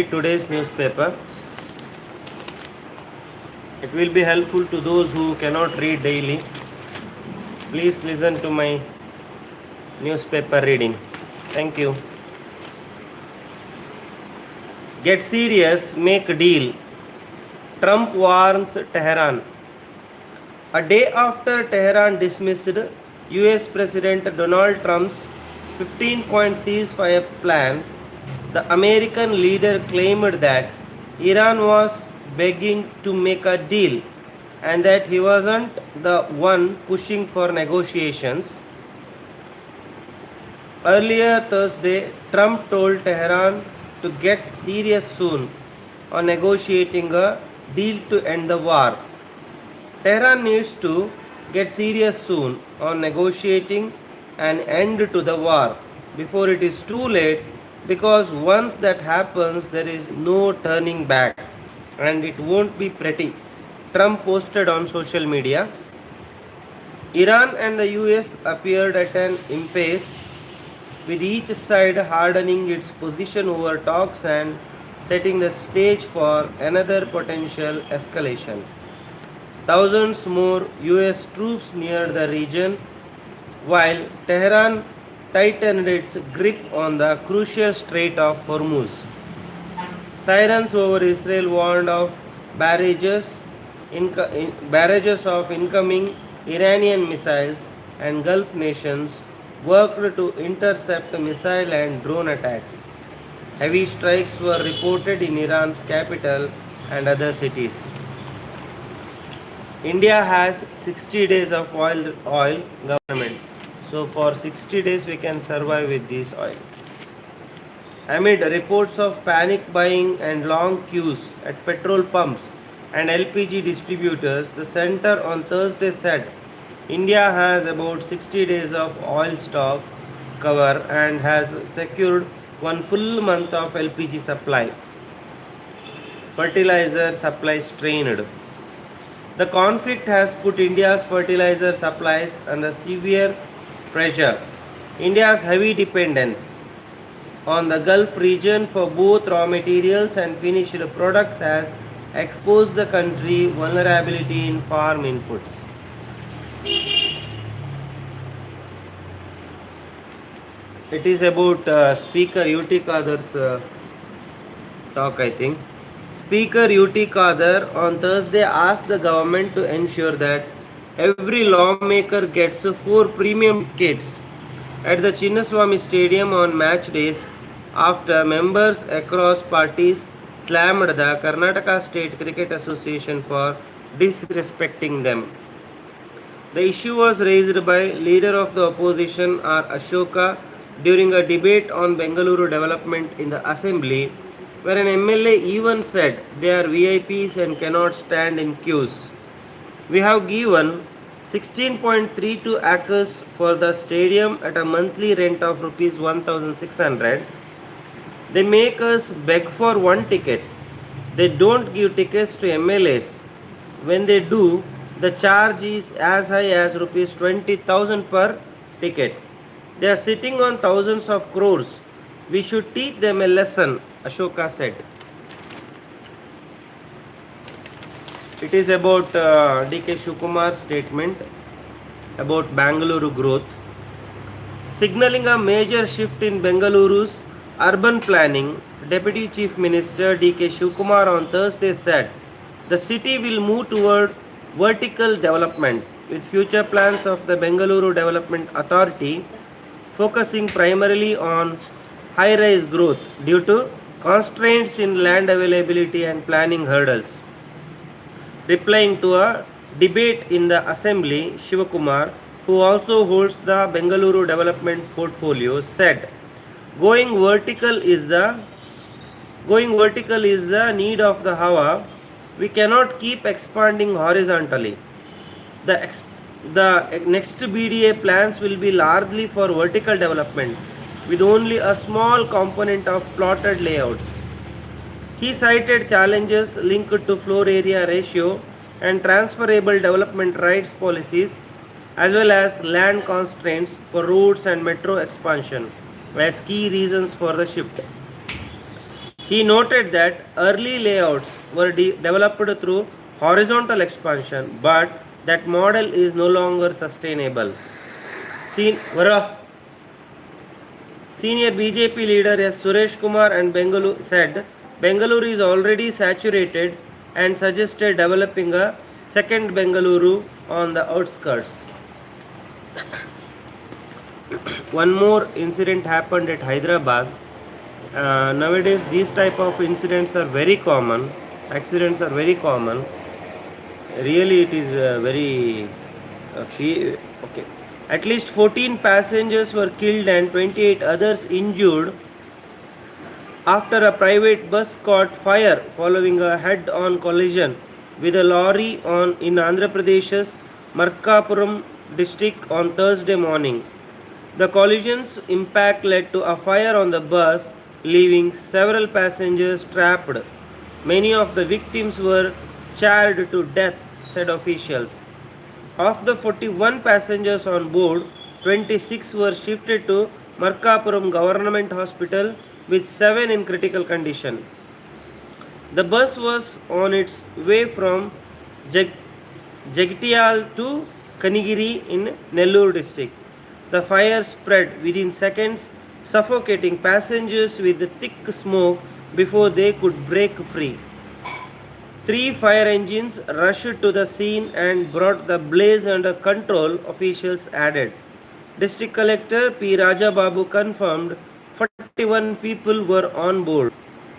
Today's newspaper. It will be helpful to those who cannot read daily. Please listen to my newspaper reading. Thank you. Get serious, make deal. Trump warns Tehran. A day after Tehran dismissed US President Donald Trump's 15-point ceasefire plan, the American leader claimed that Iran was begging to make a deal and that he wasn't the one pushing for negotiations. Earlier Thursday, Trump told Tehran to get serious soon on negotiating a deal to end the war. Tehran needs to get serious soon on negotiating an end to the war before it is too late, because once that happens there is no turning back and it won't be pretty. Trump posted on social media. Iran and the US appeared at an impasse, with each side hardening its position over talks and setting the stage for another potential escalation. Thousands more US troops near the region, while Tehran tightened its grip on the crucial Strait of Hormuz. Sirens over Israel warned of barrages of incoming Iranian missiles, and Gulf nations worked to intercept missile and drone attacks. Heavy strikes were reported in Iran's capital and other cities. India has 60 days of oil government. So for 60 days we can survive with this oil. Amid reports of panic buying and long queues at petrol pumps and LPG distributors, the center on Thursday said India has about 60 days of oil stock cover and has secured one full month of LPG supply. Fertilizer supply strained. The conflict has put India's fertilizer supplies under severe pressure. India's heavy dependence on the Gulf region for both raw materials and finished products has exposed the country vulnerability in farm inputs. It is about Speaker UT Qadar's talk, I think. Speaker UT Qadar on Thursday asked the government to ensure that every lawmaker gets 4 premium tickets at the Chinnaswamy Stadium on match days after members across parties slammed the Karnataka State Cricket Association for disrespecting them. The issue was raised by leader of the opposition R. Ashoka during a debate on Bengaluru development in the assembly, where an MLA even said they are VIPs and cannot stand in queues. We have given 16.32 acres for the stadium at a monthly rent of rupees 1,600. They make us beg for one ticket. They don't give tickets to MLAs. When they do, the charge is as high as rupees 20,000 per ticket. They are sitting on thousands of crores. We should teach them a lesson, Ashoka said. It is about DK Shivkumar's statement about Bengaluru growth. Signaling a major shift in Bengaluru's urban planning, Deputy Chief Minister DK Shivkumar on Thursday said the city will move toward vertical development, with future plans of the Bengaluru Development Authority focusing primarily on high-rise growth due to constraints in land availability and planning hurdles. Replying to a debate in the assembly, Shivkumar, who also holds the Bengaluru development portfolio, said, Going vertical is the need of the hour. We cannot keep expanding horizontally. The next BDA plans will be largely for vertical development, with only a small component of plotted layouts. He cited challenges linked to floor area ratio and transferable development rights policies, as well as land constraints for roads and metro expansion as key reasons for the shift. He noted that early layouts were developed through horizontal expansion, but that model is no longer sustainable. Senior BJP leader S. Suresh Kumar and said Bengaluru is already saturated and suggested developing a second Bengaluru on the outskirts. One more incident happened at Hyderabad. Nowadays these type of incidents are very common. Accidents are very common. Really it is very okay. At least 14 passengers were killed and 28 others injured after a private bus caught fire following a head-on collision with a lorry in Andhra Pradesh's Markapuram district on Thursday morning. The collision's impact led to a fire on the bus, leaving several passengers trapped. Many of the victims were charred to death, said officials. Of the 41 passengers on board, 26 were shifted to Markapuram Government Hospital with 7 in critical condition. The bus was on its way from Jagtial to Kanigiri in Nellore district. The fire spread within seconds, suffocating passengers with thick smoke before they could break free. 3 fire engines rushed to the scene and brought the blaze under control, officials added. District Collector P. Rajababu confirmed 41 people were on board.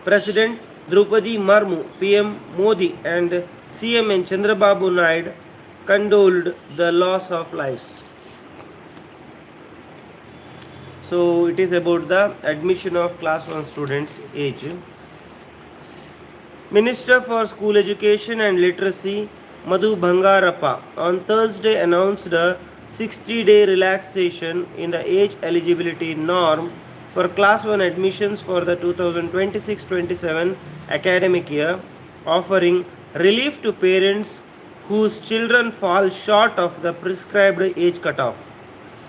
President Draupadi Murmu, PM Modi and CM N. Chandrababu Naidu condoled the loss of lives. So it is about the admission of class 1 students age. Minister for School Education and Literacy Madhu Bangarappa on Thursday announced a 60-day relaxation in the age eligibility norm for class 1 admissions for the 2026-27 academic year, offering relief to parents whose children fall short of the prescribed age cutoff.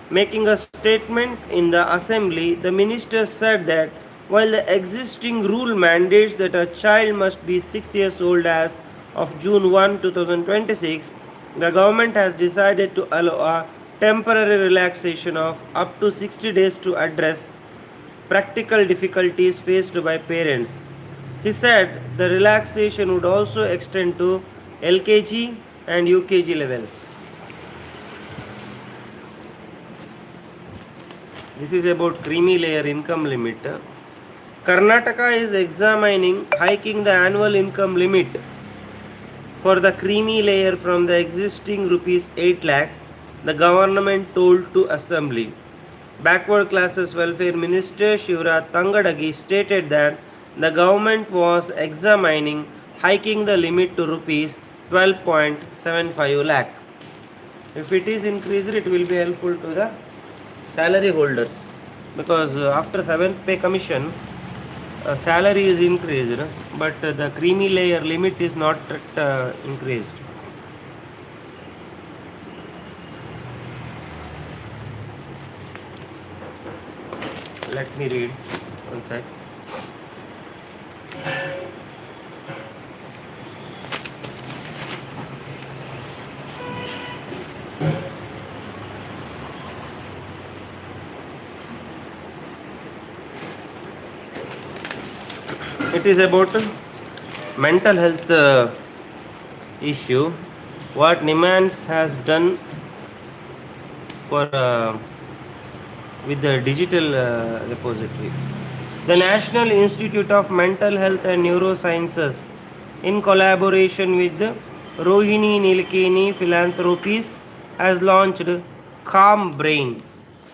Making a statement in the assembly, the minister said that while the existing rule mandates that a child must be 6 years old as of June 1, 2026, the government has decided to allow a temporary relaxation of up to 60 days to address practical difficulties faced by parents. He said the relaxation would also extend to LKG and UKG levels. This is about creamy layer income limit. Karnataka is examining hiking the annual income limit for the creamy layer from the existing rupees 8 lakh, the government told to assembly. Backward Classes Welfare Minister Shivraj Tangadagi stated that the government was examining hiking the limit to rupees 12.75 lakh. If it is increased, it will be helpful to the salary holders, because after 7th pay commission salary is increased, but the creamy layer limit is not increased. Let me read one sec. It is about mental health issue. What NIMHANS has done for with the digital repository. The National Institute of Mental Health and Neurosciences, in collaboration with Rohini Nilekani Philanthropies, has launched Calm Brain,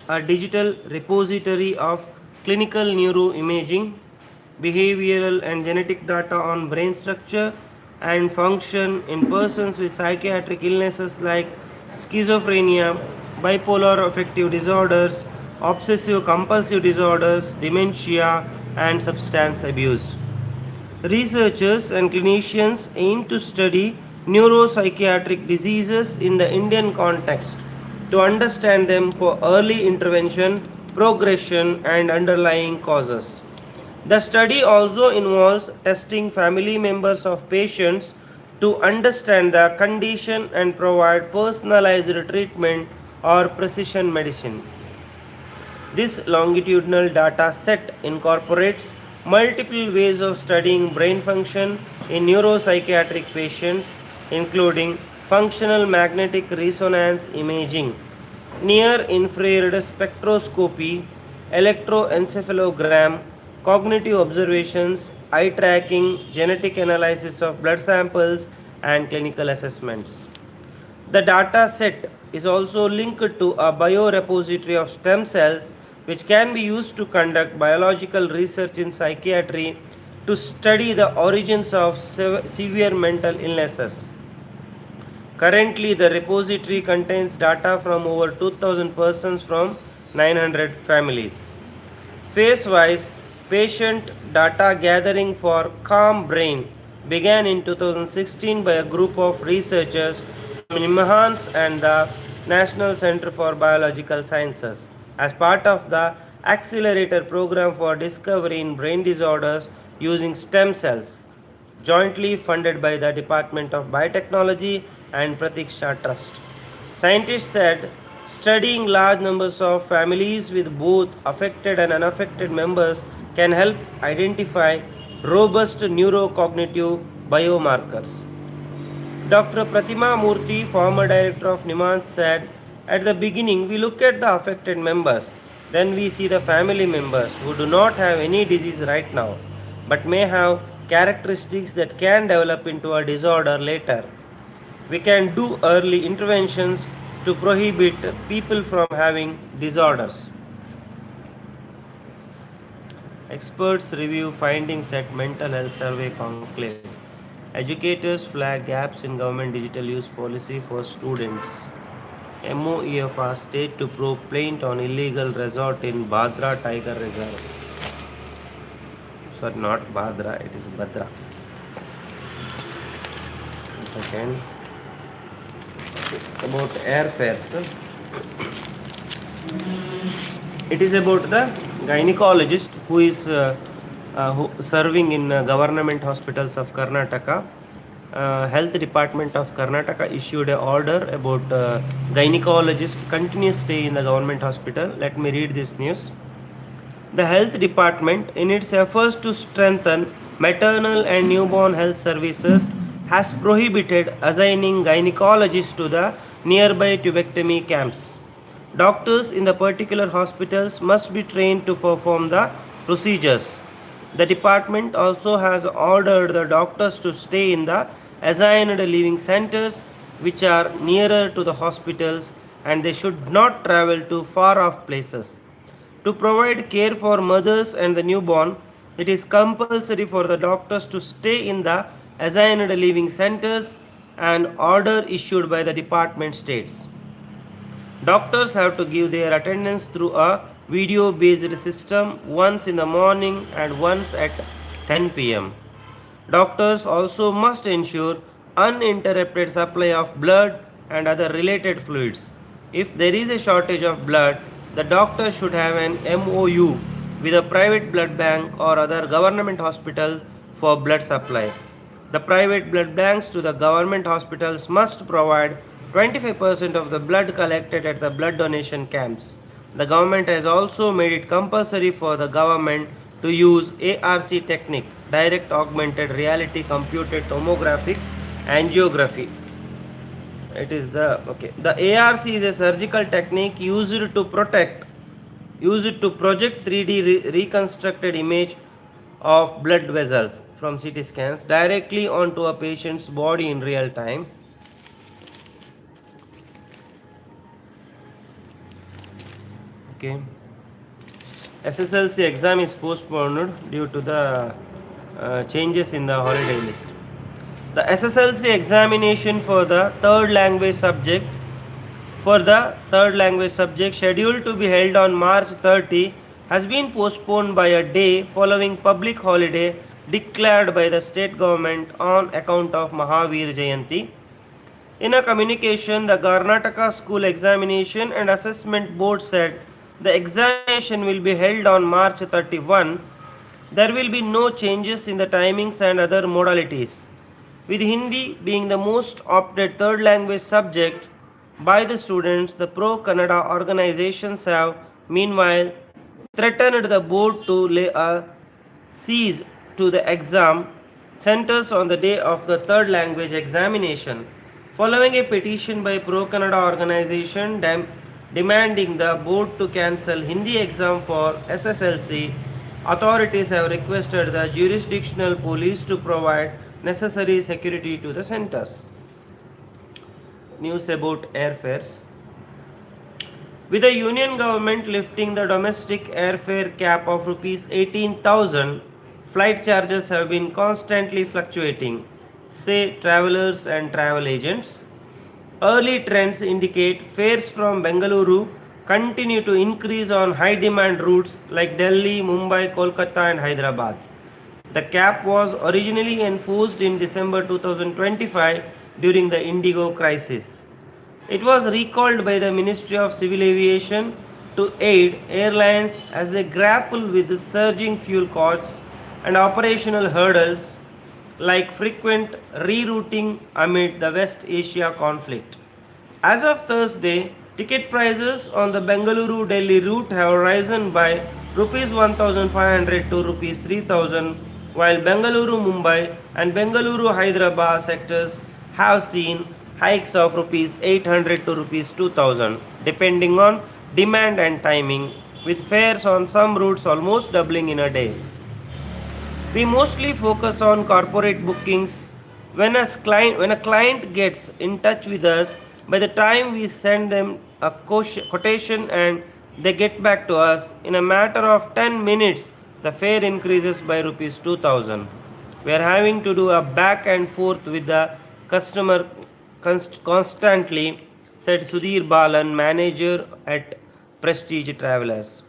a digital repository of clinical neuroimaging, behavioral and genetic data on brain structure and function in persons with psychiatric illnesses like schizophrenia, bipolar affective disorders, obsessive compulsive disorders, dementia, and substance abuse. Researchers and clinicians aim to study neuropsychiatric diseases in the Indian context to understand them for early intervention, progression, and underlying causes. The study also involves testing family members of patients to understand the condition and provide personalized treatment or precision medicine. This longitudinal data set incorporates multiple ways of studying brain function in neuropsychiatric patients, including functional magnetic resonance imaging, near infrared spectroscopy, electroencephalogram, cognitive observations, eye tracking, genetic analysis of blood samples, and clinical assessments. The data set is also linked to a biorepository of stem cells, which can be used to conduct biological research in psychiatry to study the origins of severe mental illnesses. Currently, the repository contains data from over 2000 persons from 900 families. Phase wise, patient data gathering for Calm Brain began in 2016 by a group of researchers from NIMHANS and the National Center for Biological Sciences as part of the Accelerator Program for Discovery in Brain Disorders using stem cells, jointly funded by the Department of Biotechnology and Pratiksha Trust. Scientists said studying large numbers of families with both affected and unaffected members can help identify robust neurocognitive biomarkers. Dr. Pratima Murthy, former director of NIMHANS, said, "At the beginning, we look at the affected members. Then we see the family members who do not have any disease right now, but may have characteristics that can develop into a disorder later. We can do early interventions to prohibit people from having disorders." Experts review findings at Mental Health Survey Conclave. Educators flag gaps in government digital use policy for students. MOEF asked state to probe plaint on illegal resort in Bhadra Tiger Reserve. Sorry, not Bhadra, it is Bhadra. Second, about airfares. It is about the gynecologist who is serving in government hospitals of Karnataka. Health Department of Karnataka issued an order about gynecologists' continuous stay in the government hospital. Let me read this news. The Health Department, in its efforts to strengthen maternal and newborn health services, has prohibited assigning gynecologists to the nearby tubectomy camps. Doctors in the particular hospitals must be trained to perform the procedures. The department also has ordered the doctors to stay in the assigned living centers, which are nearer to the hospitals, and they should not travel to far off places. To provide care for mothers and the newborn, it is compulsory for the doctors to stay in the assigned living centers, and order issued by the department states. Doctors have to give their attendance through a video based system once in the morning and once at 10 pm. Doctors also must ensure uninterrupted supply of blood and other related fluids. If there is a shortage of blood, the doctor should have an MOU with a private blood bank or other government hospital for blood supply. The private blood banks to the government hospitals must provide 25% of the blood collected at the blood donation camps. The government has also made it compulsory for the government to use ARC technique, direct augmented reality computed tomographic angiography. It is the ARC is a surgical technique used to project 3D reconstructed image of blood vessels from CT scans directly onto a patient's body in real time. Okay. SSLC exam is postponed due to the changes in the holiday list. The SSLC examination for the third language subject scheduled to be held on March 30 has been postponed by a day following public holiday declared by the state government on account of Mahavir Jayanti. In a communication, the Karnataka School Examination and Assessment Board said the examination will be held on March 31 There will be no changes in the timings and other modalities. With Hindi being the most opted third language subject by the students, the pro Kannada organizations have meanwhile threatened the board to lay a cease to the exam centers on the day of the third language examination. Following a petition by Pro Kannada organization demanding the board to cancel Hindi exam for SSLC, authorities have requested the jurisdictional police to provide necessary security to the centers. News about airfares. With the union government lifting the domestic airfare cap of rupees 18,000, flight charges have been constantly fluctuating, say travelers and travel agents. Early trends indicate fares from Bengaluru continue to increase on high demand routes like Delhi, Mumbai, Kolkata, and Hyderabad. The cap was originally enforced in December 2025 during the Indigo crisis. It was recalled by the Ministry of Civil Aviation to aid airlines as they grapple with the surging fuel costs and operational hurdles like frequent rerouting amid the West Asia conflict. As of Thursday, ticket prices on the Bengaluru Delhi route have risen by rupees 1500 to rupees 3000, while Bengaluru Mumbai and Bengaluru Hyderabad sectors have seen hikes of rupees 800 to rupees 2000 depending on demand and timing, with fares on some routes almost doubling in a day. We mostly focus on corporate bookings. When a client gets in touch with us, by the time we send them a quotation and they get back to us, in a matter of 10 minutes, the fare increases by rupees 2000. We are having to do a back and forth with the customer constantly, said Sudhir Balan, manager at Prestige Travelers.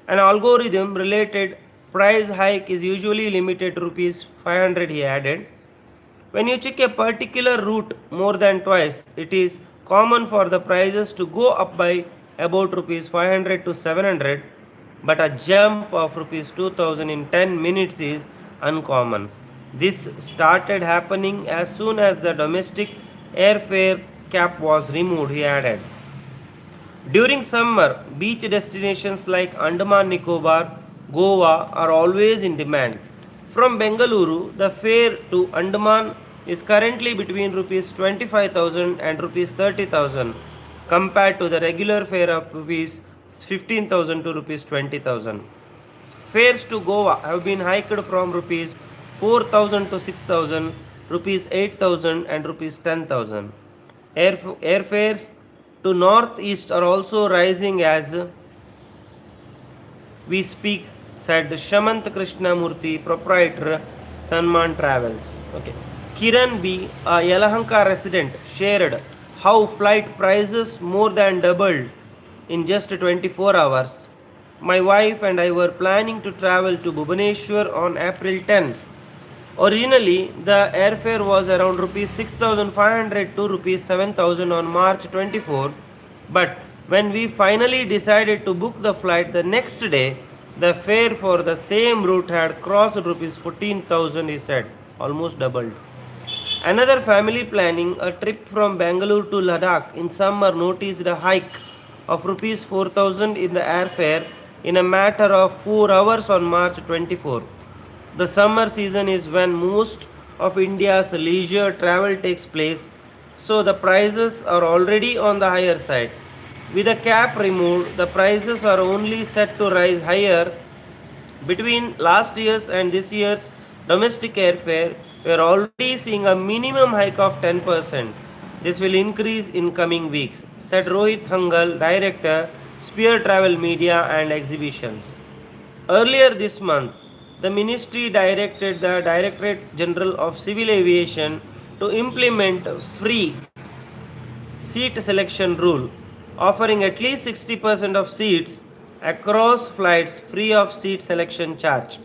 An algorithm related price hike is usually limited to rupees 500, he added. When you check a particular route more than twice, it is common for the prices to go up by about rupees 500 to 700, but a jump of rupees 2000 in 10 minutes is uncommon. This started happening as soon as the domestic airfare cap was removed, he added. During summer, beach destinations like Andaman Nicobar, Goa are always in demand. From Bengaluru, the fare to Andaman is currently between rupees 25,000 and rupees 30,000 compared to the regular fare of rupees 15,000 to rupees 20,000. Fares to Goa have been hiked from rupees 4,000 to 6,000, rupees 8,000 and rupees 10,000. Airfares to northeast are also rising as we speak, said Shamant Krishnamurthy, proprietor, Sanman Travels. Okay. Kiran B, a Yelahanka resident, shared how flight prices more than doubled in just 24 hours. My wife and I were planning to travel to Bhubaneswar on April 10. Originally, the airfare was around rupees 6,500 to rupees 7,000 on March 24, but when we finally decided to book the flight the next day, the fare for the same route had crossed rupees 14,000, he said, almost doubled. Another family planning a trip from Bangalore to Ladakh in summer noticed a hike of rupees 4,000 in the airfare in a matter of 4 hours on March 24. The summer season is when most of India's leisure travel takes place, so the prices are already on the higher side. With the cap removed, the prices are only set to rise higher. Between last year's and this year's domestic airfare, we are already seeing a minimum hike of 10%. This will increase in coming weeks, said Rohit Hangal, Director, Spear Travel Media and Exhibitions. Earlier this month, the ministry directed the Directorate General of Civil Aviation to implement free seat selection rule, offering at least 60% of seats across flights free of seat selection charge.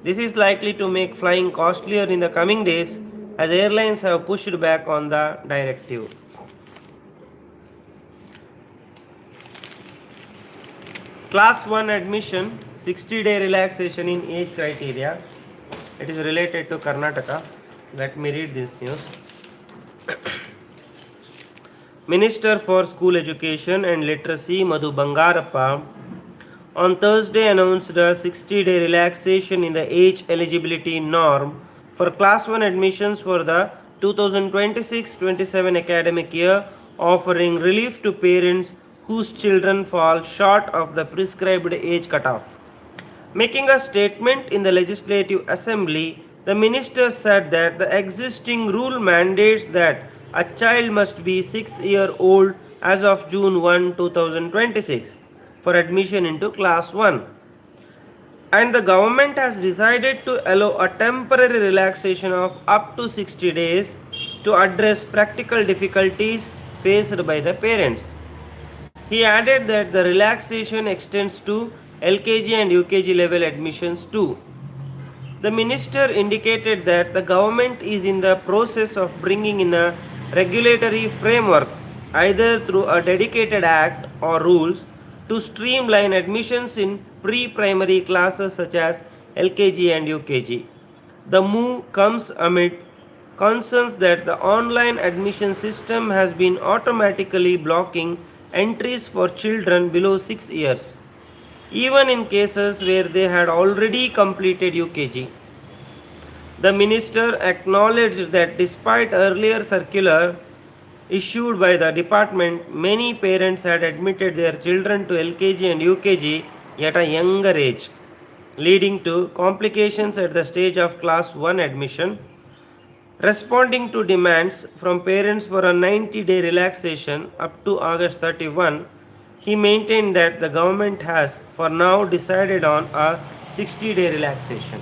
This is likely to make flying costlier in the coming days as airlines have pushed back on the directive. Class 1 admission 60-day relaxation in age criteria. It is related to Karnataka. Let me read this news. Minister for School Education and Literacy Madhu Bangarappa on Thursday announced a 60-day relaxation in the age eligibility norm for Class 1 admissions for the 2026-27 academic year, offering relief to parents whose children fall short of the prescribed age cutoff. Making a statement in the Legislative Assembly, the minister said that the existing rule mandates that a child must be 6-year-old as of June 1, 2026 for admission into Class 1. And the government has decided to allow a temporary relaxation of up to 60 days to address practical difficulties faced by the parents. He added that the relaxation extends to LKG and UKG level admissions too. The minister indicated that the government is in the process of bringing in a regulatory framework, either through a dedicated act or rules, to streamline admissions in pre-primary classes such as LKG and UKG. The move comes amid concerns that the online admission system has been automatically blocking entries for children below 6 years, even in cases where they had already completed UKG. The minister acknowledged that despite earlier circular issued by the department, many parents had admitted their children to LKG and UKG at a younger age, leading to complications at the stage of Class 1 admission. Responding to demands from parents for a 90-day relaxation up to August 31, he maintained that the government has for now decided on a 60-day relaxation.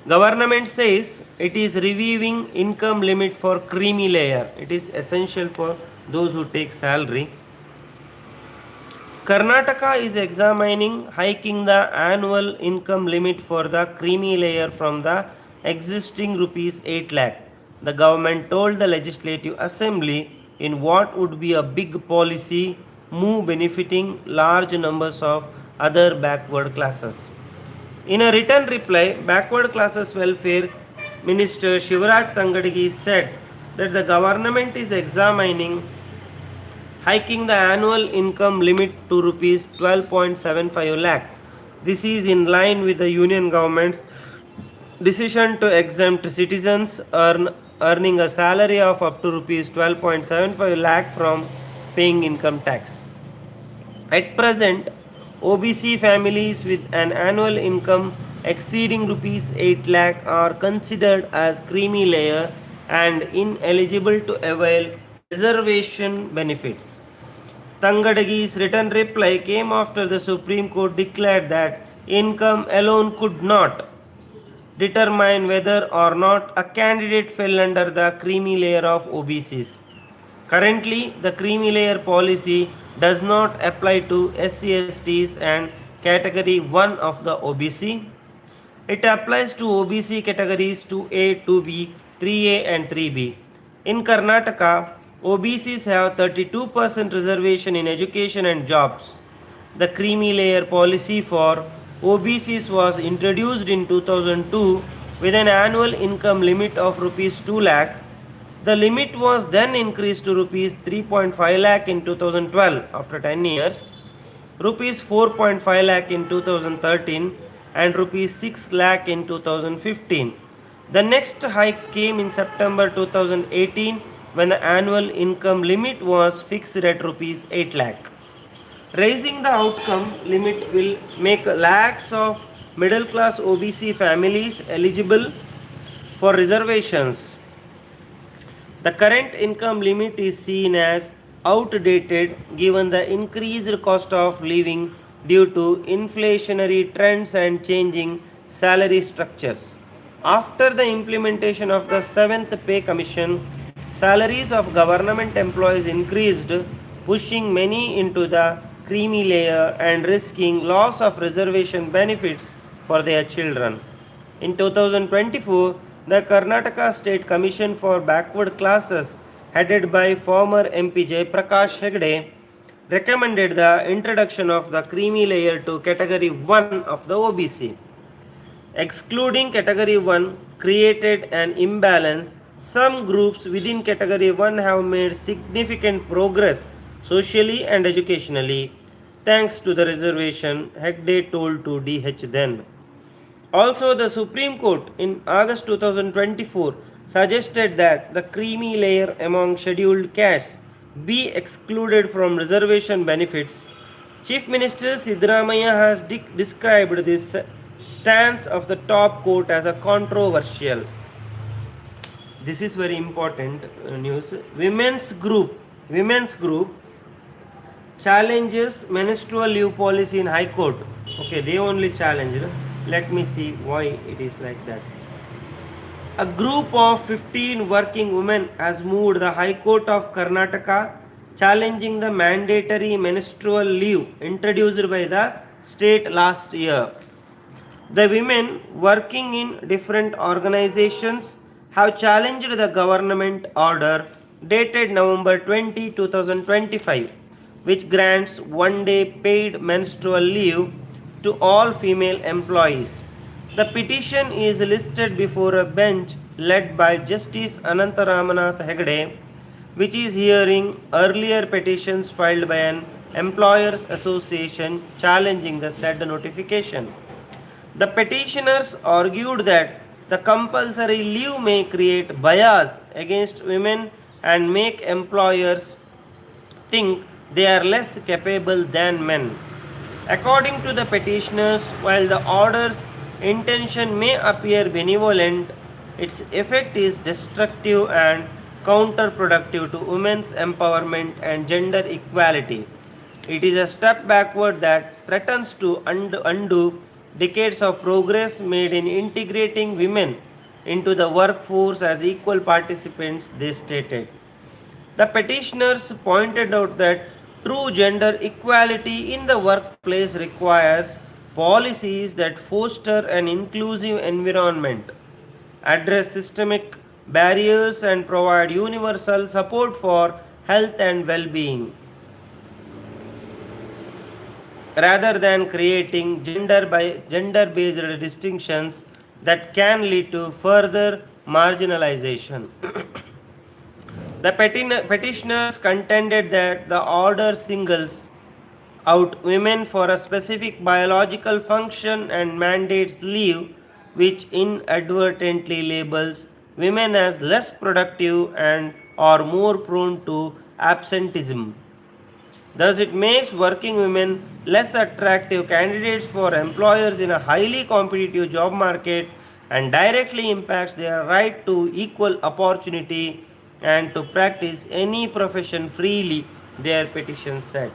Government says it is reviewing income limit for creamy layer. It is essential for those who take salary. Karnataka is examining hiking the annual income limit for the creamy layer from the existing rupees 8 lakh. The government told the Legislative Assembly in what would be a big policy move benefiting large numbers of other backward classes. In a written reply, Backward Classes Welfare Minister Shivraj Tangadgi said that the government is examining hiking the annual income limit to rupees 12.75 lakh. This is in line with the union government's decision to exempt citizens earning a salary of up to rupees 12.75 lakh from paying income tax. At present, OBC families with an annual income exceeding rupees 8 lakh are considered as creamy layer and ineligible to avail reservation benefits. Tangadagi's written reply came after the Supreme Court declared that income alone could not determine whether or not a candidate fell under the creamy layer of OBCs. Currently, the creamy layer policy does not apply to SC/STs and category 1 of the OBC. It applies to OBC categories 2A, 2B, 3A and 3B. In Karnataka, OBCs have 32% reservation in education and jobs. The creamy layer policy for OBCs was introduced in 2002 with an annual income limit of rupees 2 lakh. The limit was then increased to rupees 3.5 lakh in 2012 after 10 years, rupees 4.5 lakh in 2013 and rupees 6 lakh in 2015. The next hike came in September 2018 when the annual income limit was fixed at rupees 8 lakh. Raising the outcome limit will make lakhs of middle class OBC families eligible for reservations. The current income limit is seen as outdated given the increased cost of living due to inflationary trends and changing salary structures. After the implementation of the 7th Pay Commission, salaries of government employees increased, pushing many into the creamy layer and risking loss of reservation benefits for their children. In 2024, the Karnataka State Commission for Backward Classes, headed by former MP Jay Prakash Hegde, recommended the introduction of the creamy layer to category 1 of the OBC. Excluding category 1 created an imbalance. Some groups within category 1 have made significant progress socially and educationally thanks to the reservation, Hegde told to DH then. Also, the Supreme Court in August 2024 suggested that the creamy layer among scheduled castes be excluded from reservation benefits. Chief Minister Siddaramaiah has described this stance of the top court as a controversial. This is very important news. Women's group challenges menstrual leave policy in High Court. Okay, they only challenged. Let me see why it is like that. A group of 15 working women has moved the High Court of Karnataka challenging the mandatory menstrual leave introduced by the state last year. The women working in different organizations have challenged the government order dated November 20, 2025, which grants one-day paid menstrual leave to all female employees. The petition is listed before a bench led by Justice Ananta Ramanath Hegde, which is hearing earlier petitions filed by an employers association challenging the said notification. The petitioners argued that the compulsory leave may create bias against women and make employers think they are less capable than men. According to the petitioners, while the order's intention may appear benevolent, its effect is destructive and counterproductive to women's empowerment and gender equality. It is a step backward that threatens to undo decades of progress made in integrating women into the workforce as equal participants, they stated. The petitioners pointed out that true gender equality in the workplace requires policies that foster an inclusive environment, address systemic barriers, and provide universal support for health and well being, rather than creating gender-based distinctions that can lead to further marginalization. The petitioners contended that the order singles out women for a specific biological function and mandates leave which inadvertently labels women as less productive and or more prone to absenteeism. Thus, it makes working women less attractive candidates for employers in a highly competitive job market and directly impacts their right to equal opportunity and to practice any profession freely, their petition said.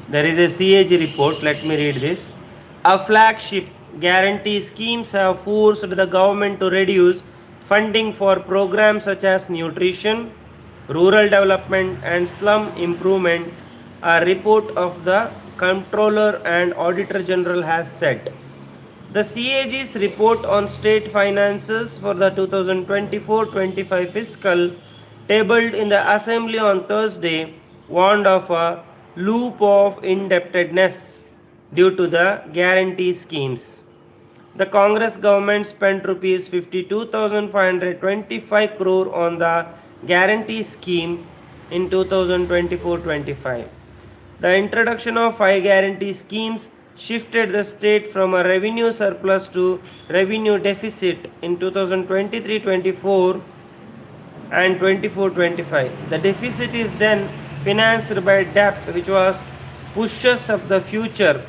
There is a CAG report, let me read this. A flagship guarantee schemes have forced the government to reduce funding for programs such as nutrition, rural development and slum improvement, a report of the Comptroller and Auditor General has said. The CAG's report on state finances for the 2024-25 fiscal, tabled in the Assembly on Thursday, warned of a loop of indebtedness due to the guarantee schemes. The Congress government spent rupees 52,525 crore on the guarantee scheme in 2024-25. The introduction of 5 guarantee schemes shifted the state from a revenue surplus to revenue deficit in 2023-24 and 24-25. The deficit is then financed by debt, which was pushes up the future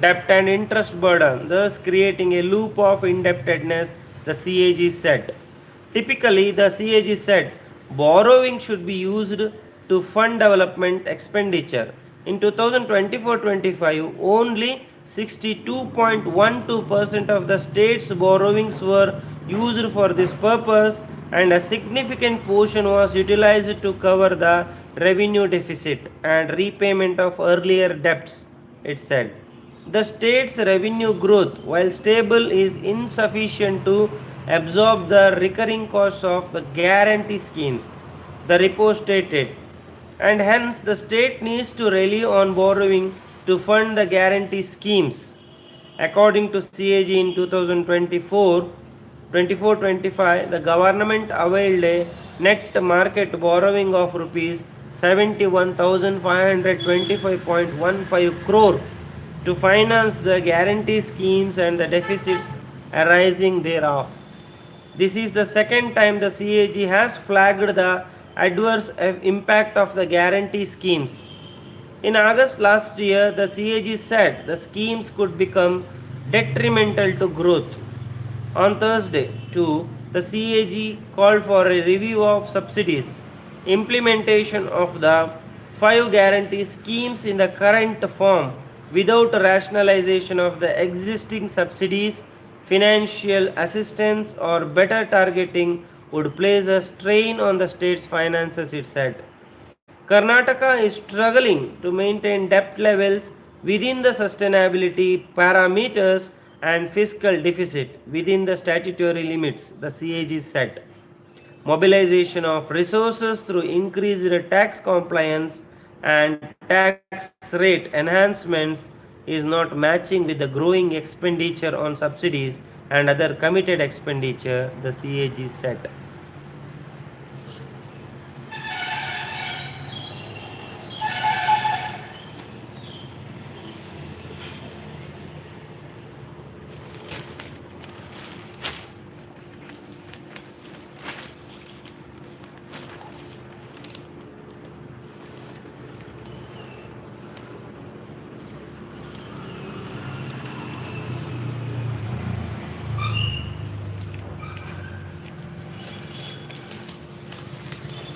debt and interest burden, thus creating a loop of indebtedness, the CAG said. Typically, the CAG said borrowing should be used to fund development expenditure. In 2024-25, only 62.12% of the state's borrowings were used for this purpose, and a significant portion was utilized to cover the revenue deficit and repayment of earlier debts, it said. The state's revenue growth, while stable, is insufficient to absorb the recurring costs of the guarantee schemes, the report stated, and hence the state needs to rely on borrowing to fund the guarantee schemes. According to CAG in 2024-25, the government availed a net market borrowing of rupees 71,525.15 crore to finance the guarantee schemes and the deficits arising thereof. This is the second time the CAG has flagged the adverse impact of the guarantee schemes. In August last year, the CAG said the schemes could become detrimental to growth. On Thursday, too, the CAG called for a review of subsidies, implementation of the 5 guarantee schemes in the current form without rationalization of the existing subsidies, financial assistance, or better targeting would place a strain on the state's finances, it said. Karnataka is struggling to maintain debt levels within the sustainability parameters and fiscal deficit within the statutory limits, the CAG said. Mobilization of resources through increased tax compliance and tax rate enhancements is not matching with the growing expenditure on subsidies and other committed expenditure, the CAG said.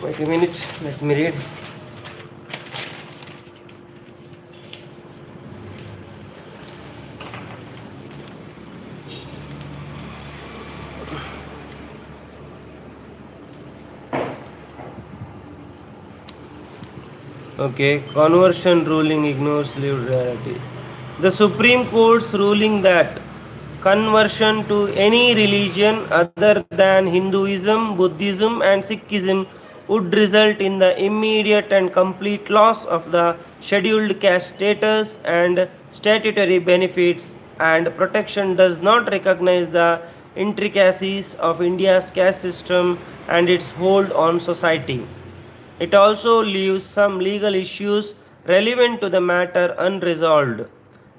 Wait a minute, let me read. Okay, conversion ruling ignores lived reality. The Supreme Court's ruling that conversion to any religion other than Hinduism, Buddhism, and Sikhism would result in the immediate and complete loss of the scheduled caste status and statutory benefits, and protection does not recognize the intricacies of India's caste system and its hold on society. It also leaves some legal issues relevant to the matter unresolved.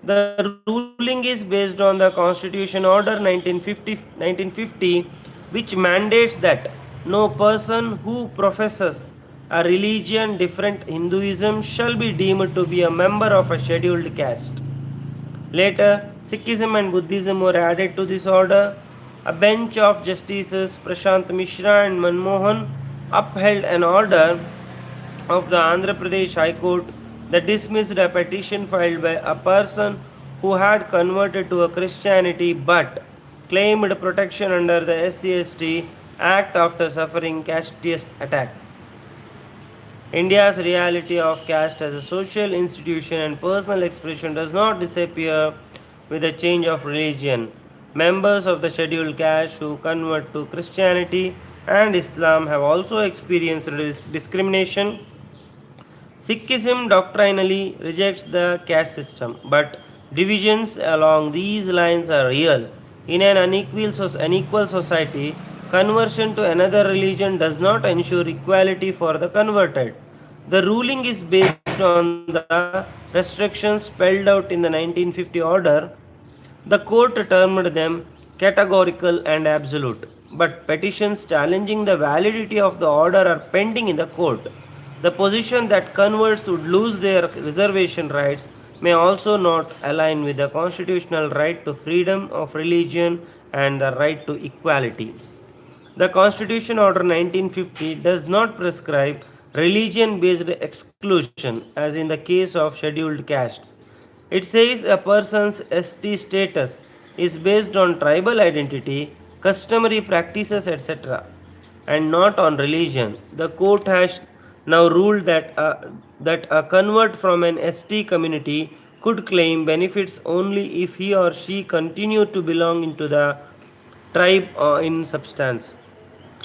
The ruling is based on the Constitution Order 1950, which mandates that no person who professes a religion different Hinduism shall be deemed to be a member of a scheduled caste. Later, Sikhism and Buddhism were added to this order. A bench of Justices Prashant Mishra and Manmohan upheld an order of the Andhra Pradesh High Court that dismissed a petition filed by a person who had converted to a Christianity but claimed protection under the SCST Act after suffering casteist attack. India's reality of caste as a social institution and personal expression does not disappear with a change of religion. Members of the scheduled caste who convert to Christianity and Islam have also experienced discrimination. Sikhism doctrinally rejects the caste system, but divisions along these lines are real. In an unequal society, conversion to another religion does not ensure equality for the converted. The ruling is based on the restrictions spelled out in the 1950 order. The court termed them categorical and absolute, but petitions challenging the validity of the order are pending in the court. The position that converts would lose their reservation rights may also not align with the constitutional right to freedom of religion and the right to equality. The Constitution Order 1950 does not prescribe religion based exclusion as in the case of scheduled castes. It says a person's ST status is based on tribal identity, customary practices, etc., and not on religion. The court has now ruled that a convert from an ST community could claim benefits only if he or she continued to belong into the tribe in substance.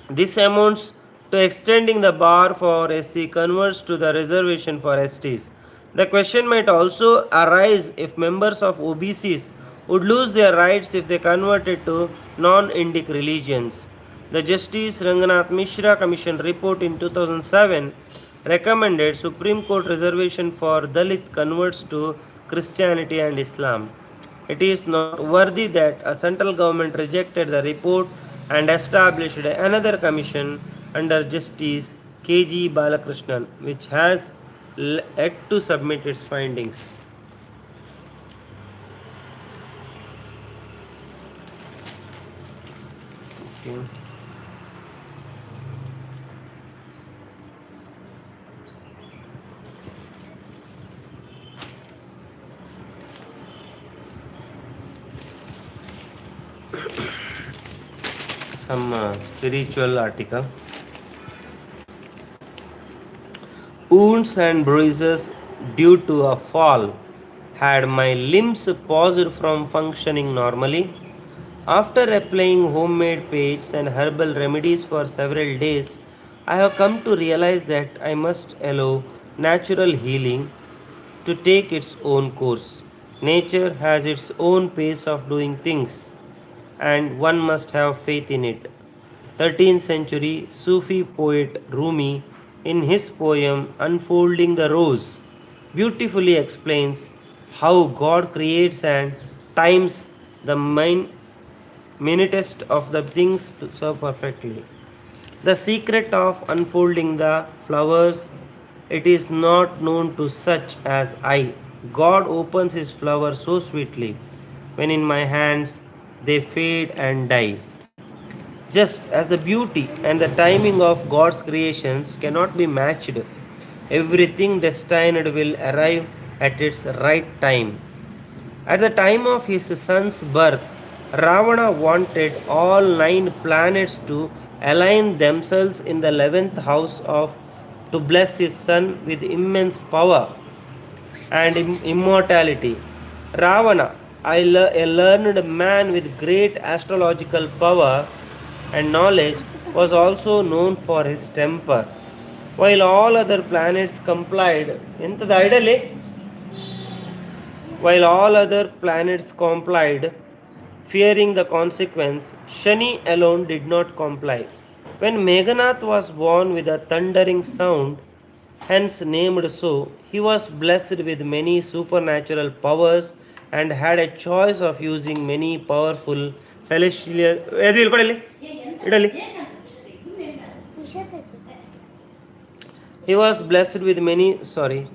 This amounts to extending the bar for SC converts to the reservation for STs. The question might also arise if members of OBCs would lose their rights if they converted to non-Indic religions. The Justice Ranganath Mishra Commission report in 2007 recommended Supreme Court reservation for Dalit converts to Christianity and Islam. It is noteworthy that a central government rejected the report and established another commission under Justice K.G. Balakrishnan, which has yet to submit its findings. Okay. Some spiritual article. Wounds and bruises due to a fall had my limbs paused from functioning normally. After applying homemade paste and herbal remedies for several days, I have come to realize that I must allow natural healing to take its own course. Nature has its own pace of doing things, and one must have faith in it. 13th century Sufi poet Rumi, in his poem Unfolding the Rose, beautifully explains how God creates and times the minutest of the things so perfectly. The secret of unfolding the flowers, it is not known to such as I. God opens his flowers so sweetly, when in my hands they fade and die. Just as the beauty and the timing of God's creations cannot be matched, everything destined will arrive at its right time. At the time of his son's birth, Ravana wanted all 9 planets to align themselves in the 11th house of to bless his son with immense power and immortality. Ravana, a learned man with great astrological power and knowledge, was also known for his temper. While all other planets complied, ಎಂತದ idle? While all other planets complied, fearing the consequence, Shani alone did not comply. When Meghanath was born with a thundering sound, hence named so, he was blessed with many supernatural powers and had a choice of using many powerful celestial. He was blessed with many, sorry,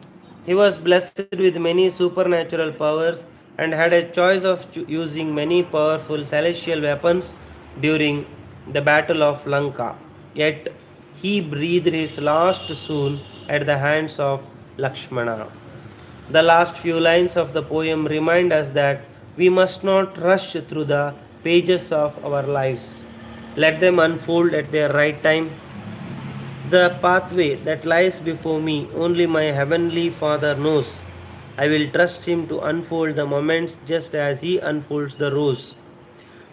he was blessed with many supernatural powers and had a choice of using many powerful celestial weapons during the Battle of Lanka. Yet he breathed his last soul at the hands of Lakshmana. The last few lines of the poem remind us that we must not rush through the pages of our lives. Let them unfold at their right time. The pathway that lies before me, only my heavenly Father knows. I will trust him to unfold the moments just as he unfolds the rose.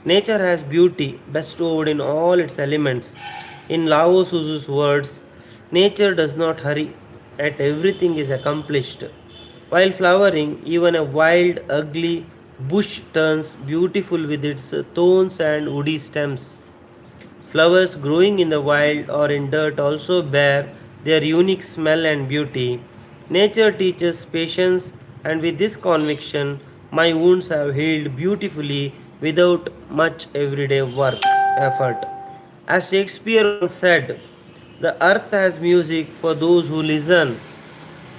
Nature has beauty bestowed in all its elements. In Lao Tzu's words, nature does not hurry, yet everything is accomplished. While flowering, even a wild, ugly bush turns beautiful with its thorns and woody stems. Flowers growing in the wild or in dirt also bear their unique smell and beauty. Nature teaches patience, and with this conviction, my wounds have healed beautifully without much everyday effort. As Shakespeare once said, the earth has music for those who listen.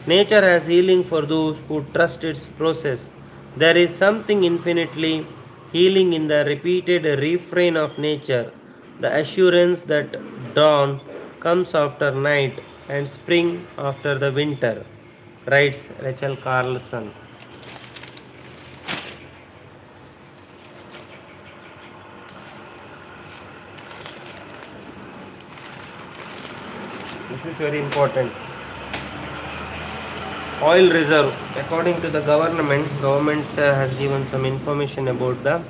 Nature has healing for those who trust its process. There is something infinitely healing in the repeated refrain of nature, the assurance that dawn comes after night and spring after the winter, writes Rachel Carlson. is very important. Oil reserve. According to the government has given some information about the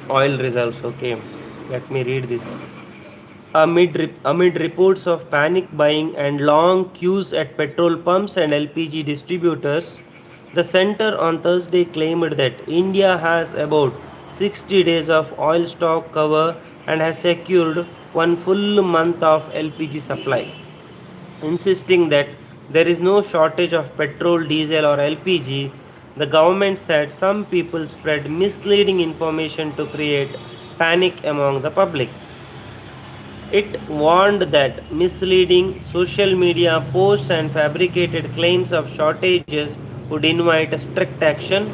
oil reserves. Okay, let me read this. Amid reports of panic buying and long queues at petrol pumps and LPG distributors, the center on Thursday claimed that India has about 60 days of oil stock cover and has secured one full month of LPG supply, insisting that there is no shortage of petrol, diesel, or LPG. The government said some people spread misleading information to create panic among the public. It warned that misleading social media posts and fabricated claims of shortages would invite strict action.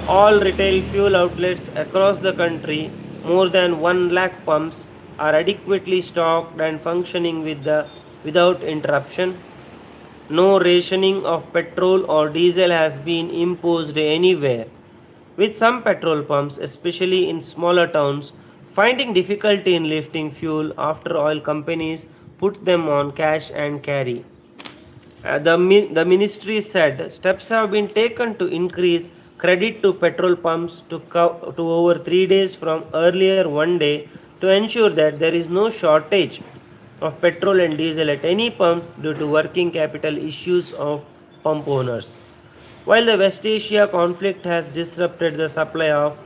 All retail fuel outlets across the country, more than 1 lakh pumps, are adequately stocked and functioning without interruption. No rationing of petrol or diesel has been imposed anywhere, with some petrol pumps, especially in smaller towns, finding difficulty in lifting fuel after oil companies put them on cash and carry. The ministry said steps have been taken to increase credit to petrol pumps to over 3 days from earlier 1 day to ensure that there is no shortage of petrol and diesel at any pump due to working capital issues of pump owners. While the West Asia conflict has disrupted the supply of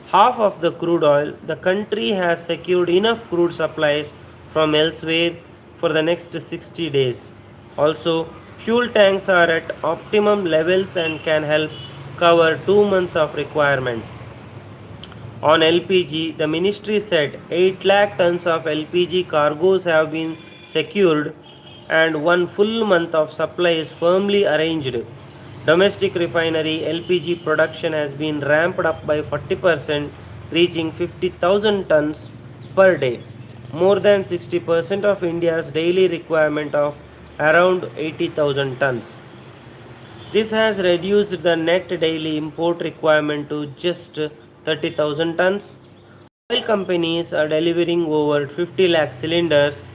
half of the crude oil, the country has secured enough crude supplies from elsewhere for the next 60 days. Also, fuel tanks are at optimum levels and can help cover 2 months of requirements. On LPG, the ministry said 8 lakh tons of LPG cargoes have been secured and one full month of supply is firmly arranged. Domestic refinery LPG production has been ramped up by 40%, reaching 50,000 tons per day, more than 60% of India's daily requirement of around 80,000 tons. This has reduced the net daily import requirement to just 30,000 tons. Oil companies are delivering over 50 lakh cylinders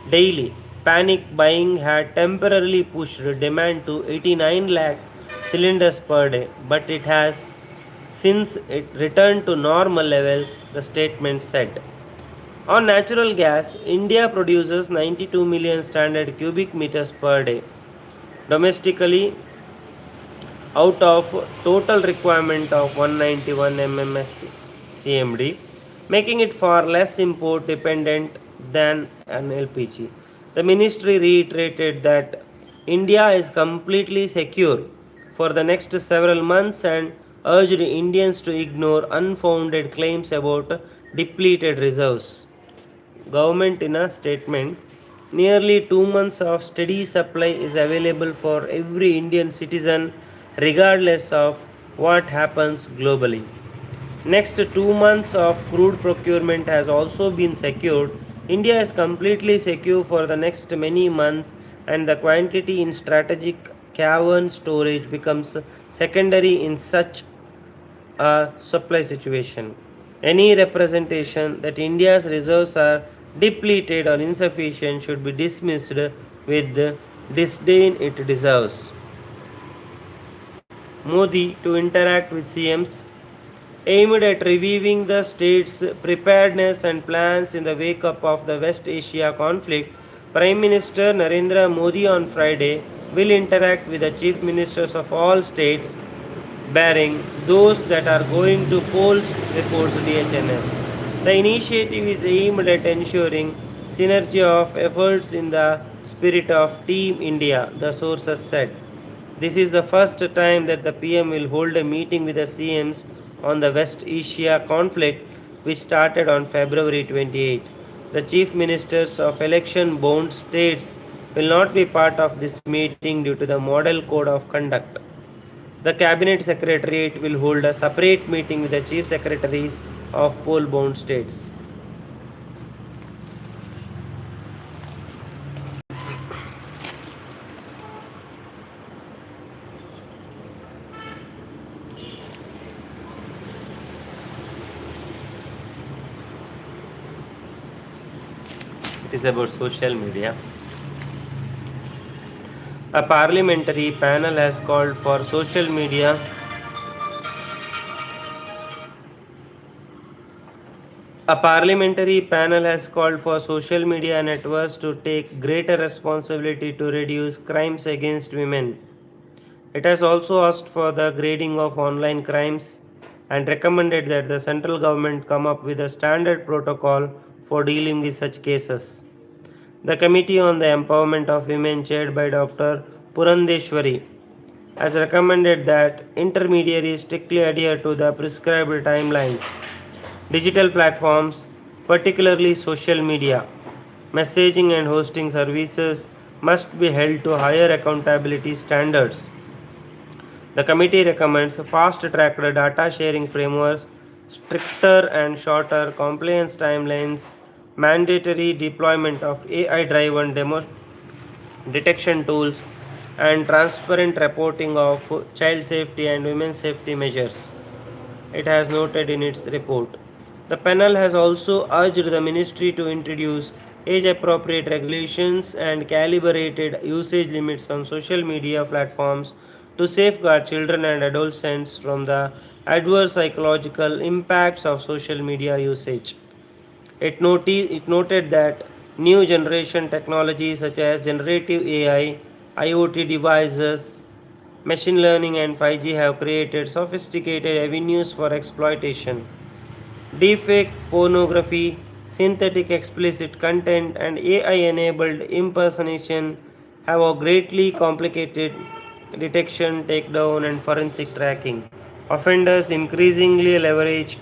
daily. Panic buying had temporarily pushed demand to 89 lakh cylinders per day, but it has since it returned to normal levels, the statement said. On natural gas, India produces 92 million standard cubic meters per day. Domestically, out of total requirement of 191 MMS CMD, making it far less import dependent than an LPG. The ministry reiterated that India is completely secure for the next several months and urged Indians to ignore unfounded claims about depleted reserves. Government in a statement, nearly 2 months of steady supply is available for every Indian citizen regardless of what happens globally. Next 2 months of crude procurement has also been secured. India is completely secure for the next many months, and the quantity in strategic cavern storage becomes secondary in such a supply situation. Any representation that India's reserves are depleted or insufficient should be dismissed with the disdain it deserves. Modi to interact with CMs aimed at reviewing the state's preparedness and plans in the wake up of the West Asia conflict. Prime Minister Narendra Modi on Friday will interact with the chief ministers of all states, barring those that are going to polls, reports DHNS. The initiative is aimed at ensuring synergy of efforts in the spirit of Team India, the sources said. This is the first time that the PM will hold a meeting with the CMs on the West Asia conflict, which started on February 28. The chief ministers of election bound states will not be part of this meeting due to the Model Code of Conduct. The Cabinet Secretariat will hold a separate meeting with the chief secretaries of poll bound states. It is about social media. A parliamentary panel has called for social media A parliamentary panel has called for social media networks to take greater responsibility to reduce crimes against women. It has also asked for the grading of online crimes and recommended that the central government come up with a standard protocol for dealing with such cases. The Committee on the Empowerment of Women, chaired by Dr. Purandeshwari, has recommended that intermediaries strictly adhere to the prescribed timelines. Digital platforms, particularly social media, messaging and hosting services, must be held to higher accountability standards. The committee recommends fast tracked data sharing frameworks, stricter and shorter compliance timelines, mandatory deployment of AI driven detection tools, and transparent reporting of child safety and women's safety measures, it has noted in its report. The panel has also urged the ministry to introduce age appropriate regulations and calibrated usage limits on social media platforms to safeguard children and adolescents from the adverse psychological impacts of social media usage. It noted that new generation technologies such as generative AI, IoT devices, machine learning, and 5G have created sophisticated avenues for exploitation. Deepfake pornography, synthetic explicit content, and AI enabled impersonation have a greatly complicated detection, takedown, and forensic tracking. Offenders increasingly leverage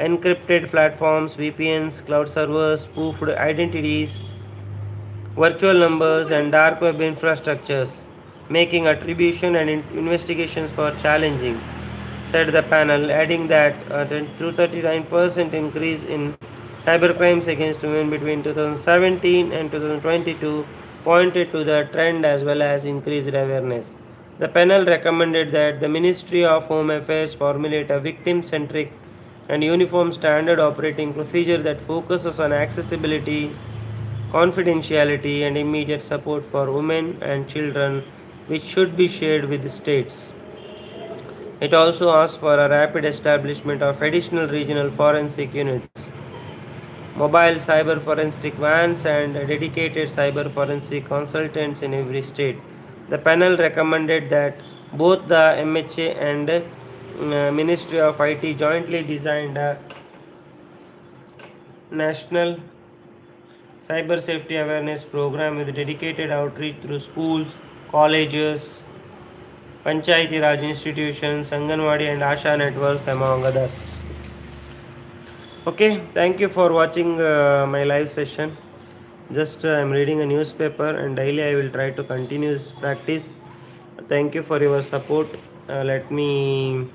encrypted platforms, VPNs, cloud servers, spoofed identities, virtual numbers, and dark web infrastructures, making attribution and investigations for challenging, said the panel, adding that a 239% increase in cybercrimes against women between 2017 and 2022 pointed to the trend as well as increased awareness. The panel recommended that the Ministry of Home Affairs formulate a victim centric and uniform standard operating procedure that focuses on accessibility, confidentiality, and immediate support for women and children, which should be shared with the states. It also asked for a rapid establishment of additional regional forensic units, mobile cyber forensic vans, and dedicated cyber forensic consultants in every state. The panel recommended that both the MHA and Ministry of IT jointly designed a national cyber safety awareness program with dedicated outreach through schools, colleges, Panchayati Raj institutions, Anganwadi and Asha networks, among others. Okay, thank you for watching my live session. Just I'm reading a newspaper and daily I will try to continue this practice. Thank you for your support. Let me